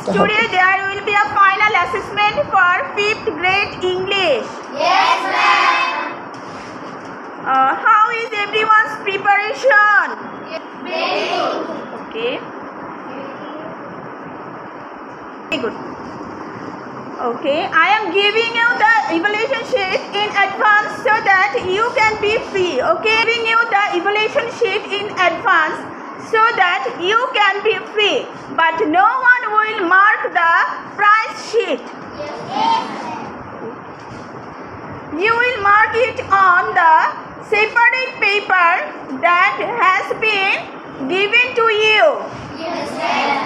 Today there will be a final assessment for 5th grade English. Yes, ma'am. How is everyone's preparation? Very good. Okay. Very good. Okay, I am giving you the evaluation sheet in advance so that you can be free. Okay, giving you the evaluation sheet in advance so that you can be free. But no one will mark the price sheet. Yes. You will mark it on the separate paper that has been given to you. Yes, ma'am.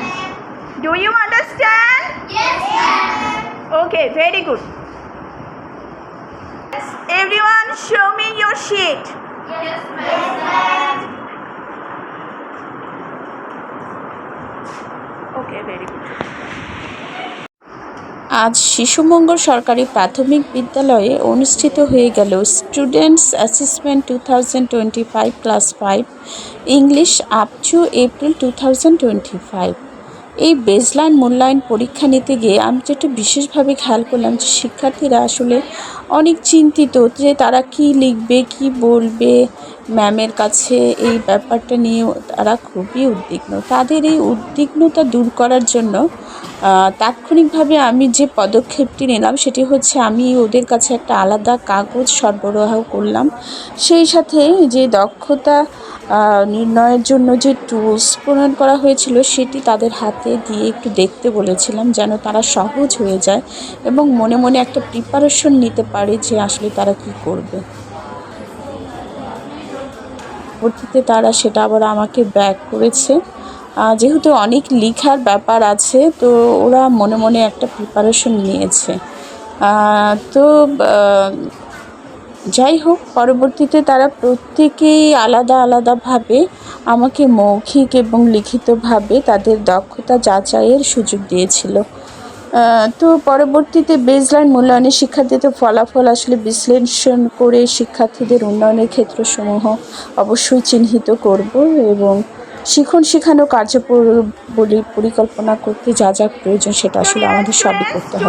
Do you understand? Yes, ma'am. Okay, very good. Everyone show me your sheet. Yes, ma'am. Okay, very good. আজ শিশুমঙ্গল সরকারি প্রাথমিক বিদ্যালয়ে অনুষ্ঠিত হয়ে গেল students assessment 2025 class 5 English up to April 2025। এই baseline মূল্যায়ন পরীক্ষা নিতে গিয়ে আমি যেটা বিশেষভাবে খেয়াল করলাম যে শিক্ষার্থীরা আসলে অনেক চিন্তিত যে তারা কি লিখবে কি বলবে ম্যামের কাছে, এই ব্যাপারটা নিয়ে তারা খুবই উদ্বিগ্ন। তাদের এই উদ্বিগ্নতা দূর করার জন্য তাৎক্ষণিকভাবে আমি যে পদক্ষেপটি নিলাম সেটি হচ্ছে আমি ওদের কাছে একটা আলাদা কাগজ সরবরাহ করলাম। সেই সাথে যে দক্ষতা নির্ণয়ের জন্য যে টুলস প্রণয়ন করা হয়েছিল সেটি তাদের হাতে দিয়ে একটু দেখতে বলেছিলাম যেন তারা সহজ হয়ে যায় এবং মনে মনে একটা প্রিপারেশন নিতে পারে যে আসলে তারা কি করবে। পরবর্তীতে তারা সেটা আবার আমাকে ব্যাক করেছে। যেহেতু অনেক লেখার ব্যাপার আছে তো ওরা মনে মনে একটা প্রিপারেশন নিয়েছে। তো যাই হোক, পরবর্তীতে তারা প্রত্যেকেই আলাদা আলাদাভাবে আমাকে মৌখিক এবং লিখিতভাবে তাদের দক্ষতা যাচাইয়ের সুযোগ দিয়েছিল। তো পরবর্তীতে বেসলাইন মূল্যায়নে শিক্ষার্থীদের ফলাফল আসলে বিশ্লেষণ করে শিক্ষার্থীদের উন্নয়নের ক্ষেত্রসমূহ অবশ্যই চিহ্নিত করব এবং শেখানো কার্যপরিকল্পনা করতে যা যা প্রয়োজন সেটা আসলে আমাদের সবই করতে হবে।